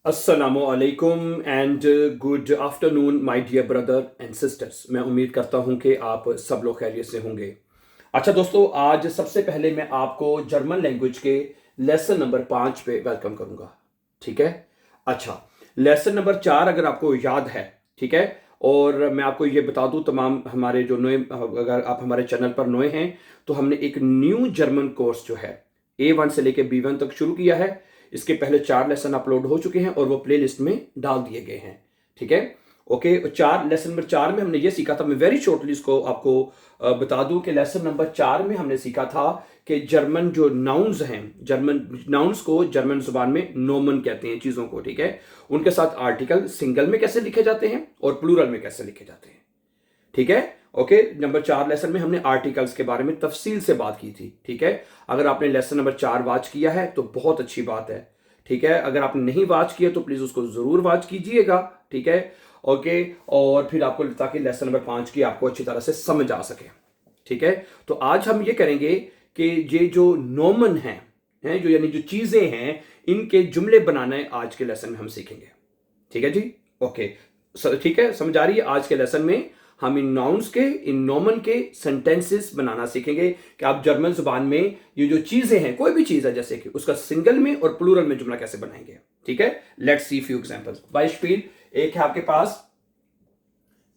अस्सलामु अलैकुम and good afternoon my dear brother and sisters. मैं उम्मीद करता हूं कि आप सब लोग खैरियत से होंगे। अच्छा दोस्तों, आज सबसे पहले मैं आपको जर्मन लैंग्वेज के लेसन नंबर 5 पे वेलकम करूंगा। ठीक है। अच्छा, लेसन नंबर 4 अगर आपको याद है, ठीक है, और मैं आपको ये बता दूं, तमाम हमारे जो नए, अगर आप हमारे चैनल पर नए हैं तो हमने एक न्यू जर्मन कोर्स जो है A1 से लेकर B1 तक शुरू किया है। इसके पहले 4 लेसन अपलोड हो चुके हैं और वो प्लेलिस्ट में डाल दिए गए हैं। ठीक है, ओके। लेसन नंबर 4 में हमने ये सीखा था, मैं वेरी शॉर्टली इसको आपको बता दूं कि लेसन नंबर 4 में हमने सीखा था कि जर्मन जो नाउन्स हैं, जर्मन नाउन्स को जर्मन जुबान में नोमन कहते हैं चीज़ों को। ठीक है, उनके साथ आर्टिकल सिंगल में कैसे लिखे जाते हैं और प्लूरल में कैसे लिखे जाते हैं। ठीक है, ओके। नंबर 4 लेसन में हमने आर्टिकल्स के बारे में तफसील से बात की थी। ठीक है, अगर आपने लेसन नंबर 4 वॉच किया है तो बहुत अच्छी बात है। ठीक है, अगर आपने नहीं वॉच किया तो प्लीज उसको जरूर वॉच कीजिएगा। ठीक है, ओके। और फिर आपको, ताकि लेसन नंबर 5 की आपको अच्छी तरह से समझ आ सके। ठीक है, तो आज हम ये करेंगे कि ये जो नोमन हैं जो यानी जो चीजें हैं, इनके जुमले बनाने आज के लेसन में हम सीखेंगे। ठीक है जी, ओके। ठीक है, समझ आ रही है। आज के लेसन में हम इन नाउन्स के, इन नोमन के सेंटेंसेस बनाना सीखेंगे कि आप जर्मन जुबान में ये जो चीजें हैं, कोई भी चीज है जैसे कि उसका सिंगल में और प्लूरल में जुमला कैसे बनाएंगे। ठीक है, लेट्स सी फ्यू एग्जांपल्स। बाइस्पिल, एक है आपके पास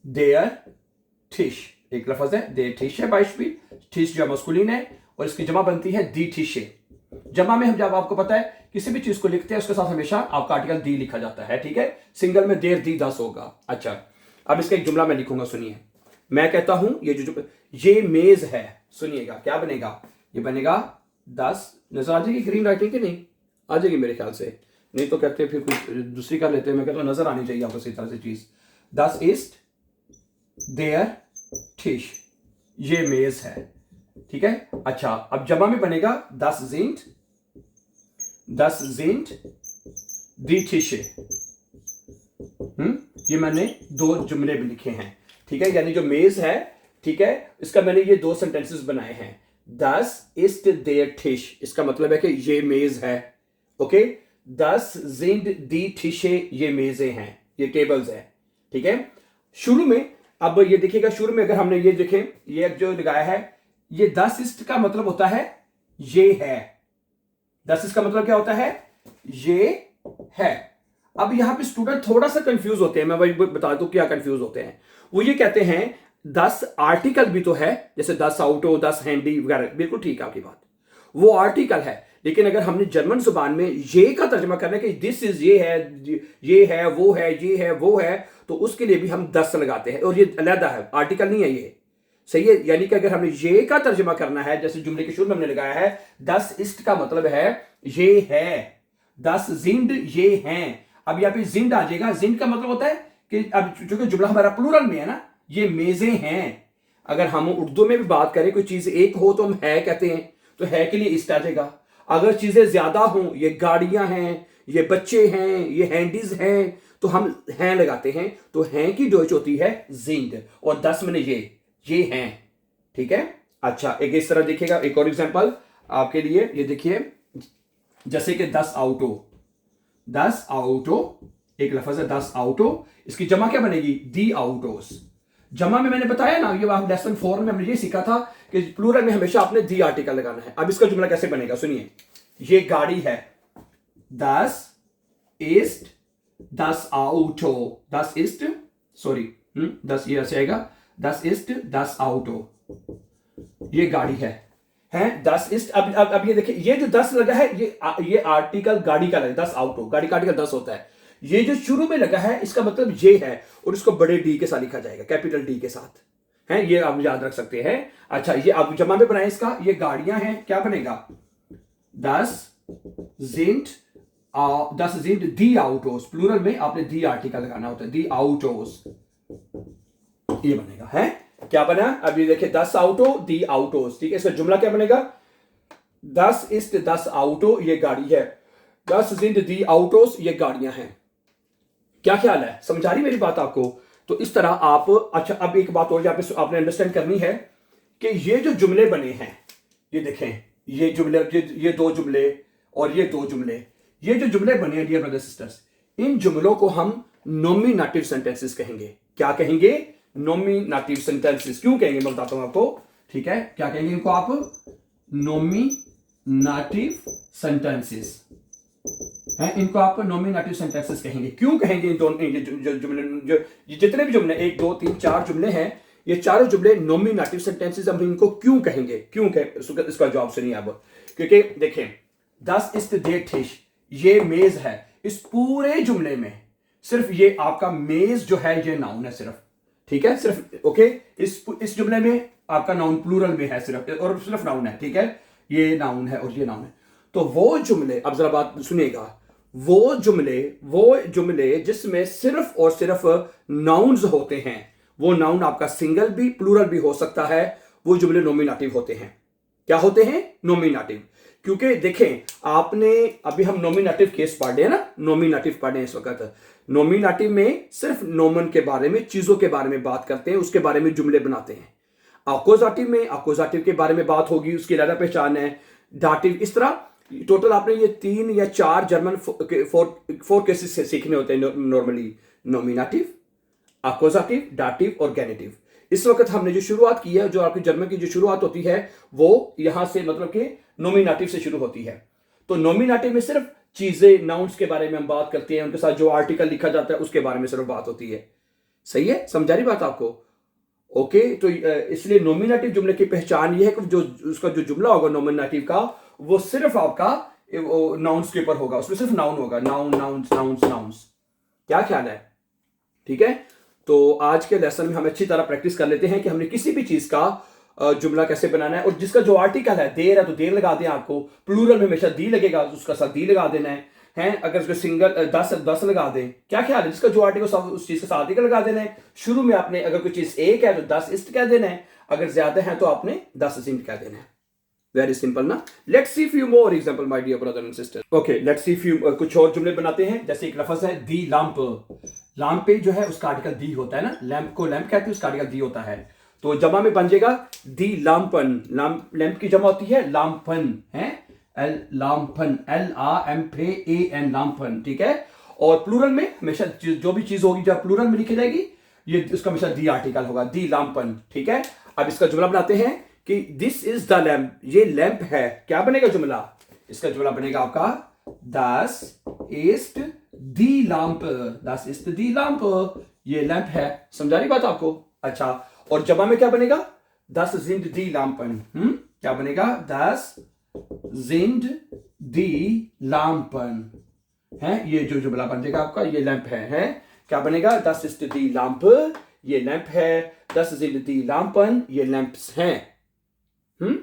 देयर टिश, एक लफ्ज है देयर टिश है बाइस्पिल। टिश जो मस्कुलिन है और इसकी जमा बनती है दी टिशे। जमा में हम, जब आपको पता है किसी भी चीज को लिखते हैं उसके साथ हमेशा आपका आर्टिकल दी लिखा जाता है। ठीक है, सिंगल में देर दी 10 होगा। अच्छा, अब इसका एक जुमला मैं लिखूंगा, सुनिए। मैं कहता हूं ये मेज है। सुनिएगा क्या बनेगा, ये बनेगा 10। नजर आ जाएगी ग्रीन राइटिंग की? नहीं आ जाएगी मेरे ख्याल से, नहीं तो कहते फिर कुछ दूसरी कर लेते हैं। मैं कहता हूं नजर आनी चाहिए आपको इसी तरह से चीज। 10 इस्ट देयर टिश, ये मेज है। ठीक है, अच्छा, अब जमा में बनेगा 10 sind die Tische। ये मैंने 2 जुमले भी लिखे हैं। ठीक है, यानी जो मेज है, ठीक है, इसका मैंने ये 2 सेंटेंसेस बनाए हैं। 10 ist der Tisch, इसका मतलब है कि ये मेज है। ओके, 10 sind die Tische, ये मेजें हैं, ये टेबल्स है। ठीक है, शुरू में, अब ये देखिएगा, शुरू में अगर हमने ये देखें, ये जो लगाया है, ये 10 ist का मतलब होता है ये है। 10 ist का मतलब क्या होता है? ये है। अब यहां पे स्टूडेंट थोड़ा सा कंफ्यूज होते हैं, मैं वही बता दूं क्या कंफ्यूज होते हैं। वो ये कहते हैं 10 आर्टिकल भी तो है, जैसे 10 आउटो, 10 हैंडी वगैरह। बिल्कुल ठीक है आपकी बात, वो आर्टिकल है। लेकिन अगर हमने जर्मन जुबान में ये का तर्जमा करना है कि दिस इज, ये है, वो है, ये है, वो है, तो उसके लिए भी हम 10 लगाते हैं, और ये अलहदा है, आर्टिकल नहीं है ये। सही है, यानी कि अगर हमने ये का तर्जमा करना है, जैसे जुमले के शुरू में हमने लगाया है 10 इस्ट का मतलब है ये है, 10 जिंद ये हैं। अब यहाँ पे जिंद आ जाएगा। जिंद का मतलब होता है कि अब चूंकि जुमला हमारा प्लूरल में है ना, ये मेजें हैं। अगर हम उर्दू में भी बात करें, कोई चीज एक हो तो हम है कहते हैं, तो है के लिए इस्ट आ जाएगा। अगर चीजें ज्यादा हों, ये गाड़ियां हैं, ये बच्चे हैं, ये हैंडीज हैं, तो हम हैं लगाते हैं। तो हैं की डोच होती है जिंद, और 10 में ये हैं। ठीक है, अच्छा, एक इस तरह देखिएगा, एक और एग्जांपल आपके लिए, ये देखिए, जैसे कि 10 आउटो, एक लफ्ज है 10 आउटो, इसकी जमा क्या बनेगी? दी आउटोस। जमा में मैंने बताया ना, ये लेसन 4 में हमने ये सीखा था कि प्लूरल में हमेशा आपने दी आर्टिकल लगाना है। अब इसका जुमला कैसे बनेगा, सुनिए। ये गाड़ी है, 10 ist das Auto, 10 ist, sorry, 10 ये ऐसे आएगा, 10 ist das Auto, ये गाड़ी है 10 ist। अब ये देखिए, ये जो 10 लगा है, ये आर्टिकल गाड़ी का लगा, 10 आउटो, गाड़ी का आर्टिकल 10 होता है। ये जो शुरू में लगा है, इसका मतलब ये है, और इसको बड़े डी के साथ लिखा जाएगा, कैपिटल डी के साथ है, ये आप याद रख सकते हैं। अच्छा, ये आप जमा में बनाए इसका, ये गाड़ियां हैं, क्या बनेगा? 10 sind die Autos, प्लूरल में आपने दी आर्टिकल लगाना होता है, दी आउटोस, ये बनेगा है। क्या बना? अब ये देखिए, 10 आउटो, दी आउटोस। ठीक है, इसका जुमला क्या बनेगा? 10 ist das Auto, ये गाड़ी है, 10 sind die Autos, ये गाड़ियां हैं। क्या ख्याल है, समझ आ रही मेरी बात आपको? तो इस तरह आप, अच्छा, अब एक बात और यहाँ पे आपने अंडरस्टैंड करनी है कि ये जो जुमले बने हैं, ये देखें, ये जुमले, ये 2 जुमले और ये 2 जुमले, ये जो जुमले बने हैं डियर ब्रदर सिस्टर्स, इन जुमलों को हम नॉमिनेटिव सेंटेंसेस कहेंगे। क्या कहेंगे? Nominative sentences. क्यों कहेंगे मैं बताता हूं आपको, ठीक है? क्या कहेंगे इनको आप? नॉमिनेटिव सेंटेंसेस हैं, इनको आप नॉमिनेटिव सेंटेंसेस कहेंगे। क्यों कहेंगे? इन दोनों जो जुमले, जो जितने भी जुमले, 1 2 3 4 जुमले हैं, ये चारों जुमले नॉमिनेटिव सेंटेंसेस। हम इनको क्यों कहेंगे? क्यों कहें, इसका जवाब सुनिए अब। क्योंकि देखें, दस इस देर ठिश, ये मेज है। इस पूरे जुमले में सिर्फ ये आपका मेज जो है ये नाउन है सिर्फ, ठीक है? सिर्फ, ओके? इस जुमले में आपका नाउन प्लूरल में है सिर्फ, और सिर्फ नाउन है, ठीक है? ये नाउन है और ये नाउन है। तो वो जुमले, अब जरा बात सुनिएगा, वो जुमले जिसमें सिर्फ और सिर्फ नाउन्स होते हैं, वो नाउन आपका सिंगल भी प्लूरल भी हो सकता है, वो जुमले नॉमिनेटिव होते हैं। क्या होते हैं? नॉमिनेटिव। क्योंकि देखें, आपने अभी हम नॉमिनेटिव केस पढ़ रहे हैं ना, नॉमिनेटिव पढ़ रहे हैं इस वक्त। नॉमिनेटिव में सिर्फ नोमन के बारे में, चीजों के बारे में बात करते हैं, उसके बारे में जुमले बनाते हैं। अकोजाटिव में अकोजाटिव के बारे में बात होगी, उसकी अलग पहचान है। डाटिव, इस तरह टोटल आपने ये 3 या 4 जर्मन 4 केसेस सीखने होते हैं नॉर्मली। नॉमिनेटिव, अकोजाटिव, डाटिव और गेनेटिव। इस वक्त हमने जो शुरुआत की है, जो आपकी जर्मन की जो शुरुआत होती है, वो यहां से मतलब कि नॉमिनेटिव से शुरू होती है। तो नॉमिनेटिव में सिर्फ चीजें, नाउन्स के बारे में हम बात करते हैं, उनके साथ जो आर्टिकल लिखा जाता है उसके बारे में सिर्फ बात होती है। सही है? समझा रही बात आपको? ओके। तो इसलिए नॉमिनेटिव जुमले की पहचान ये है कि जो उसका जो जुमला होगा नॉमिनेटिव का, वो सिर्फ आपका नाउन्स के ऊपर होगा, उसमें सिर्फ नाउन होगा। Noun, nouns, nouns, nouns. क्या ख्याल है? ठीक है। तो आज के लेसन में हम अच्छी तरह प्रैक्टिस कर लेते हैं कि हमने किसी भी चीज का जुमला कैसे बनाना है। और जिसका जो आर्टिकल है, देर है तो देर लगा दें। आपको प्लूरल में हमेशा दी लगेगा, उसका साथ दी लगा देना है। अगर उसको सिंगल 10 लगा दें। क्या ख्याल है? जिसका जो आर्टिकल उस चीज का साथ ही लगा देना है। शुरू में आपने अगर कोई चीज एक है तो 10 इस्ट कह देना है, अगर ज्यादा है तो आपने 10 इस्ट कह देना है। वेरी सिंपल ना। Let's see few more example my dear brother and sister. Okay, let's see few कुछ और जुमले बनाते हैं। जैसे एक लफ्ज है दी लैंप। लैंप पे जो है उसका आर्टिकल दी होता है ना, लैंप को लैंप कहते हैं, उसका आर्टिकल दी होता है। तो जमा में बन जाएगा दी लैंपन। लैंप की जमा होती है लैंपन, है लैंपन, LAMPAN, लैंपन, ठीक है। और प्लूरल में हमेशा जो भी चीज होगी जब प्लूरल में लिखी जाएगी, ये उसका हमेशा दी आर्टिकल होगा, दी लैंपन, ठीक है। अब इसका जुमला बनाते हैं कि दिस इज द लैंप, ये लैंप है। क्या बनेगा जुमला? इसका जुमला बनेगा आपका दस इज दी लैंप, दस इज दी लैंप, ये लैंप है। समझा रही बात आपको? अच्छा, और जमा में क्या बनेगा? दस जिंद दी लैंपन। क्या बनेगा? दस जिंद दी लैंपन, है। ये जो जुमला बन जाएगा आपका, ये लैंप है। क्या बनेगा? दस इज दी लैंप, ये लैंप है। दस जिंद दी लैंपन, ये लैंप्स हैं।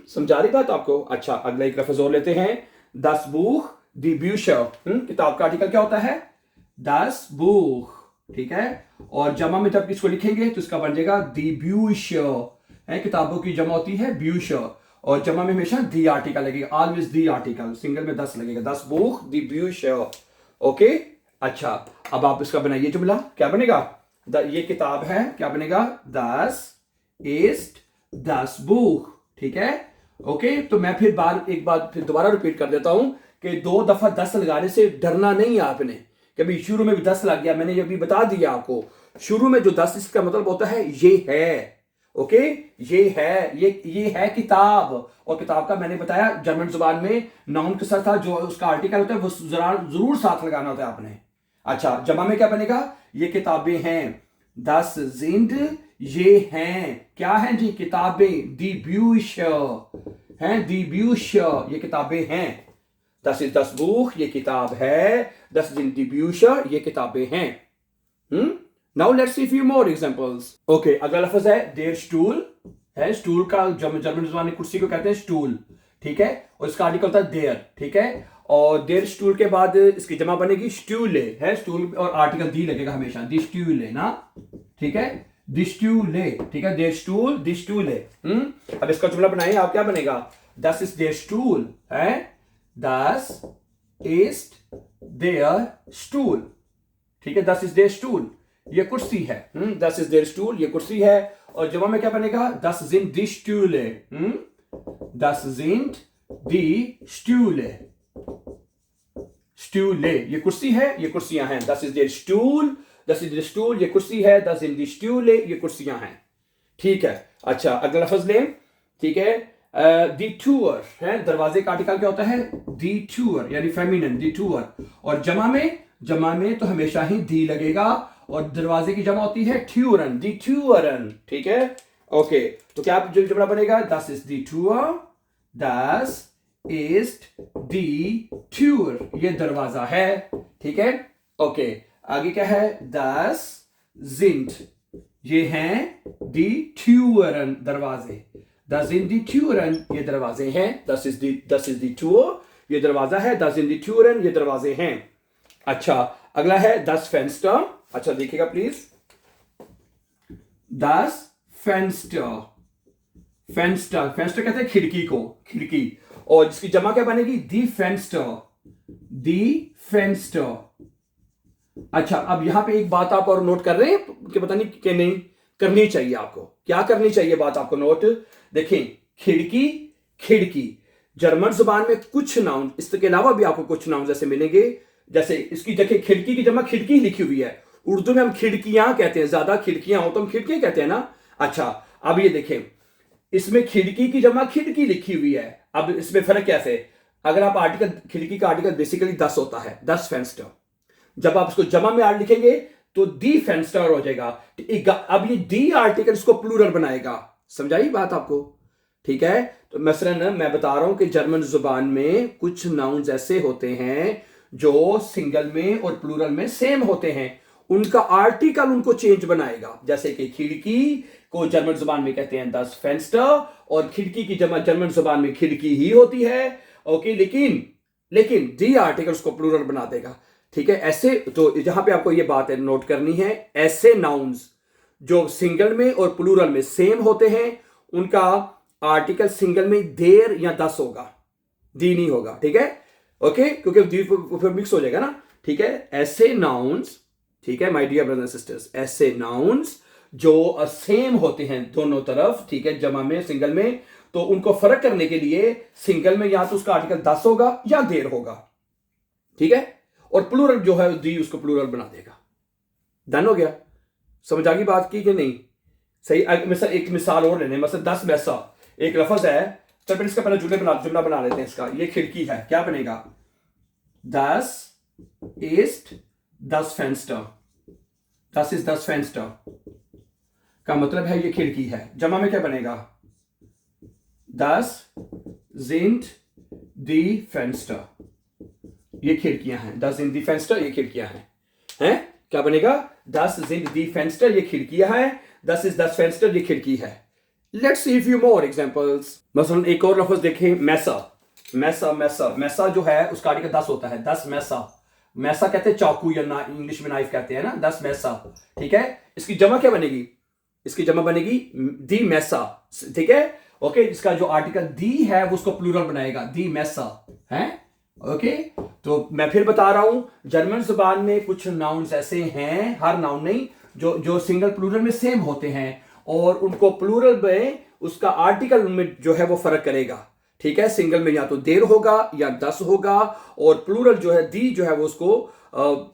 समझा रही बात आपको? अच्छा, अगला एक लफ्ज और लेते हैं। दस बुख दी ब्यूशर। किताब का आर्टिकल क्या होता है? दस बुख, ठीक है। और जमा में जब इसको लिखेंगे तो इसका बन जाएगा दी ब्यूशर, है। किताबों की जमा होती है ब्यूशर, और जमा में हमेशा दी आर्टिकल लगेगा, ऑलवेज दी आर्टिकल। सिंगल में 10 लगेगा, 10 बुख दी ब्यूशर। ओके। अच्छा, अब आप इसका बनाइए जुमला। क्या बनेगा? ये किताब है, क्या बनेगा? 10 इज 10 बुख, ठीक है। ओके। तो मैं फिर एक बार फिर दोबारा रिपीट कर देता हूं कि 2 दफा 10 लगाने से डरना नहीं है आपने। कभी शुरू में भी 10 लग गया, मैंने अभी बता दिया आपको। शुरू में जो 10 इसका मतलब होता है ये है। ओके, ये है, ये है किताब। और किताब का मैंने बताया जर्मन जुबान में नाउन के साथ था, जो उसका आर्टिकल होता है वो जरूर साथ लगाना होता है आपने। अच्छा, जमा में क्या बनेगा? ये किताबें हैं, 10 जिंद ये हैं। क्या हैं जी? किताबें। दी ब्यूशर, हैं, दी ब्यूशर, ये किताबें हैं। 10 इज 10 बुख, ये किताब है। 10 जिंद दी ब्यूशर, ये किताबें हैं। Now let's see few more examples. Okay, अगला लफ्ज है देयर स्टूल, है। स्टूल का जर्मन जुबान में कुर्सी को कहते हैं स्टूल, ठीक है। और इसका आर्टिकल होता है देयर, ठीक है। और देयर स्टूल के बाद इसकी जमा बनेगी स्टूले, है। स्टूल और आर्टिकल दी लगेगा हमेशा, दी स्टूले ना, ठीक है। दी स्टूले, ठीक है। देयर स्टूल, दी स्टूले। अब इसका जुमला बनाइए आप। क्या बनेगा? दस इज देयर स्टूल, है। दस इज देयर स्टूल, ठीक है। दस इज देयर स्टूल, ये कुर्सी है। दस इज देयर स्टूल, ये कुर्सी है। और जमा में क्या बनेगा? दस जिंद दी स्टूले, दस जिंद दी स्टूले, स्टूले, ये कुर्सी है, ये कुर्सियां हैं, दस इज देयर स्टूल, दस इज देयर स्टूल, ये कुर्सी है, दस इन दी स्टूले, ये कुर्सियां हैं। ठीक है, अच्छा अगला लफ्ज लें। ठीक है, दी टूअर है, दरवाजे का आर्टिकल क्या होता है? दी टूअर, यानी फेमिनिन, दी टूअर। और जमा में तो हमेशा ही दी लगेगा, और दरवाजे की जमा होती है ट्यूरन, दी ट्यूरन। ठीक है, ओके, तो क्या जो जुमला बनेगा? दस इज दी टूअर, दस इज दी टूर, ये दरवाजा है। ठीक है, ओके, आगे क्या है? दस जिंट, ये हैं दी ट्यूरन, दरवाजे। दस इन दी ट्यूरन, ये दरवाजे हैं। दस इज दी टूर, ये दरवाजा है। दस इन दी ट्यूरन, ये दरवाजे हैं। अच्छा, अगला है दस फेंस्टर। अच्छा देखिएगा प्लीज, दस फेंस्टर, फेंस्टर कहते हैं खिड़की को, खिड़की। और जिसकी जमा क्या बनेगी? दी फेंस्टर, दी फेंस्टर। अच्छा, अब यहां पे एक बात आप और नोट कर रहे हैं कि पता नहीं कि नहीं करनी चाहिए आपको, क्या करनी चाहिए बात आपको नोट। देखें, खिड़की, खिड़की, जर्मन जुबान में कुछ नाउन, इसके अलावा भी आपको कुछ नाउन जैसे मिलेंगे। जैसे इसकी देखिए, खिड़की की जमा खिड़की लिखी हुई है, उर्दू में हम खिड़कियां कहते हैं, ज्यादा खिड़कियां हो तो हम खिड़कियां कहते हैं ना। अच्छा, अब ये देखें, इसमें खिड़की की जमा खिड़की लिखी हुई है। अब इसमें फर्क कैसे? अगर आप आर्टिकल, खिड़की का आर्टिकल बेसिकली 10 होता है, 10 फेंस्टर। जब आप इसको जमा में आर लिखेंगे तो दी फेंस्टर हो जाएगा। अब ये दी आर्टिकल इसको प्लूरल बनाएगा। समझाई बात आपको? ठीक है, तो मसलन मैं बता रहा हूं कि जर्मन जुबान में कुछ नाउन्स ऐसे होते हैं जो सिंगल में और प्लूरल में सेम होते हैं, उनका आर्टिकल उनको चेंज बनाएगा। जैसे कि खिड़की को जर्मन जुबान में कहते हैं दस फेंस्टर, और खिड़की की जमा जर्मन जुबान में खिड़की ही होती है। ओके, लेकिन दी आर्टिकल उसको प्लूरल बना देगा। ठीक है, ऐसे तो जहां पे आपको ये बात है नोट करनी है, ऐसे नाउन्स जो सिंगल में और प्लूरल में सेम होते हैं, उनका आर्टिकल सिंगल में देर या दस होगा, दी नहीं होगा। ठीक है, ओके, क्योंकि दी फिर मिक्स हो जाएगा ना। ठीक है, ऐसे नाउन्स, ठीक है my dear brothers and sisters, ऐसे नाउन्स जो सेम होते हैं दोनों तरफ, ठीक है, जमा में सिंगल में, तो उनको फर्क करने के लिए सिंगल में या तो उसका आर्टिकल 10 होगा या देर होगा। ठीक है, और प्लूरल जो है दी उसको प्लूरल बना देगा। डन हो गया? समझ आ गई बात की कि नहीं? सही। एक मिसाल और लेने, मतलब 10 मैसा एक लफ्ज है, तो फिर इसका पहले जुमला बना लेते हैं इसका। ये खिड़की है, क्या बनेगा? 10 ist das Fenster, 10 ist das Fenster का मतलब है ये खिड़की है। जमा में क्या बनेगा? 10 sind die Fenster, ये खिड़कियां हैं। 10 sind die Fenster, ये खिड़कियां हैं। क्या बनेगा? 10 sind die Fenster, ये खिड़कियां हैं। 10 ist das Fenster, ये खिड़की है। Let's see a few more examples. मसलन एक और लफ्ज देखें, मैसा। मैसा जो है उसका आर्टिकल 10 होता है। 10 मैसा कहते हैं चाकू, या ना इंग्लिश में नाइफ कहते हैं ना, 10 मैसा। ठीक है, इसकी जमा क्या बनेगी? इसकी जमा बनेगी दी मैसा। ठीक है, ओके, इसका जो आर्टिकल दी है वो उसको प्लूरल बनाएगा, दी मैसा है। ओके, तो मैं फिर बता रहा हूं, जर्मन जुबान में कुछ नाउन्स ऐसे हैं, हर नाउन नहीं, जो सिंगल प्लूरल में सेम होते हैं, और उनको प्लूरल में उसका आर्टिकल में जो है वो फर्क करेगा। ठीक है, सिंगल में या तो देर होगा या 10 होगा, और प्लूरल जो है दी जो है वो उसको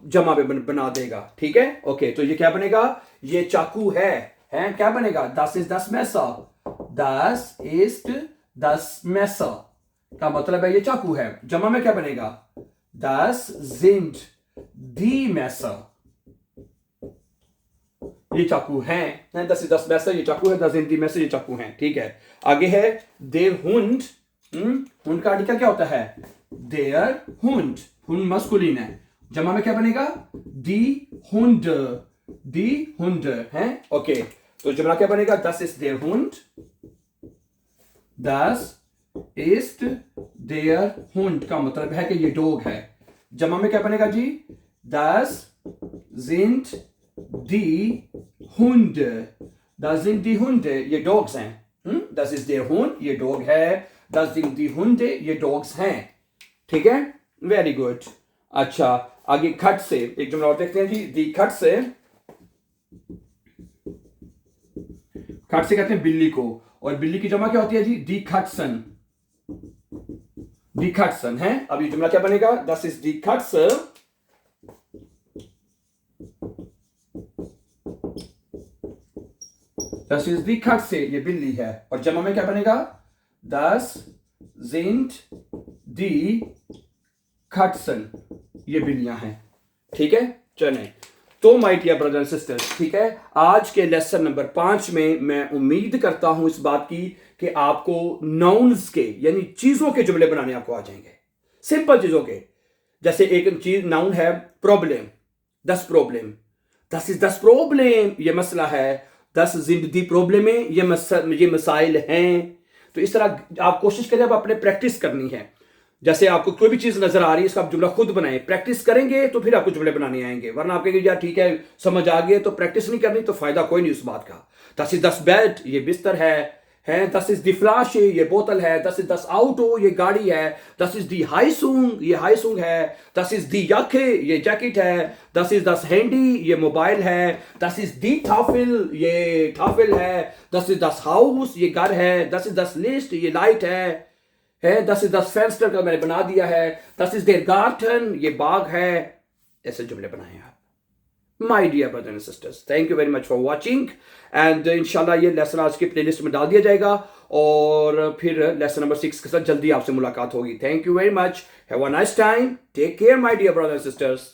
जमा में बना देगा। ठीक है, ओके, तो ये क्या बनेगा? ये चाकू है, क्या बनेगा? 10 ist das Messer, das ist das Messer का मतलब है ये चाकू है। जमा में क्या बनेगा? Das sind die Messer, ये चाकू हैं। 10 ist das Messer, ये चाकू है। 10 sind die Messer, ये चाकू हैं। ठीक है, आगे है der Hund। हुंड का आर्टिकल क्या होता है? der Hund, हुंड मस्कुलिन है। जमा में क्या बनेगा? die Hunde है। ओके, तो जुमला क्या बनेगा? Das ist der Hund, das ist der Hund का मतलब है कि ये डॉग है। जमा में क्या बनेगा जी? Das sind die Hunde, das sind die Hunde, ये डॉग्स हैं। Das ist der Hund, ये डॉग है। Das sind die Hunde, ये डॉग्स हैं। ठीक है, वेरी गुड। अच्छा, आगे खट से एक जुमला और देखते हैं जी। दी खट से कहते हैं बिल्ली को, और बिल्ली की जमा क्या होती है जी? दी खटसन, Die Katzen है। अब ये जुमला क्या बनेगा? Das ist die Katze। Das ist die Katze, ये बिल्ली है। और जमा में क्या बनेगा? Das sind die Katzen, ये बिल्लियां हैं। ठीक है, चलें। तो my dear brother and sisters, ठीक है, आज के लेसन नंबर 5 में मैं उम्मीद करता हूं इस बात की कि आपको नाउन्स के यानी चीजों के जुमले बनाने आपको आ जाएंगे, सिंपल चीजों के। जैसे एक चीज नाउन है प्रॉब्लम, दस प्रॉब्लम, दस इज दस प्रॉब्लम, ये मसला है। दस जिंदगी प्रॉब्लम है, ये मसाइल हैं। तो इस तरह आप कोशिश करें, आप अपने प्रैक्टिस करनी है। जैसे आपको कोई भी चीज नजर आ रही है, इसका आप जुमला खुद बनाएं, प्रैक्टिस करेंगे तो फिर आपको जुमले बनाने आएंगे। वरना आप कहेंगे यार ठीक है समझ आ गए, तो प्रैक्टिस नहीं करनी तो फायदा कोई नहीं उस बात का। दस इज दस बेड, ये बिस्तर है। दस इज दी फ्लाश, ये बोतल है। दस इज दस आउटो, ये गाड़ी है। दस इज दी हाईसूंग, ये हाईसूंग है। दस इज दी याखे, ये जैकेट है। दस इज दस हैंडी, ये मोबाइल है। दस इज दी टाफिल, ये टाफिल है। दस इज दस हाउस, ये घर है। दस इज दस लिस्ट, ये लाइट है। दस इज दस फेंस्टर का मैंने बना दिया है। दस इज देयर गार्डन, ये बाग है। ऐसे जुमले बनाए आप। My dear brother and sisters, thank you very much for watching. And इंशाल्लाह ये लेसन आज की प्लेलिस्ट में डाल दिया जाएगा और फिर लेसन नंबर 6 के साथ जल्दी आपसे मुलाकात होगी। Thank you very much, have a nice time, take care my dear brother and sisters.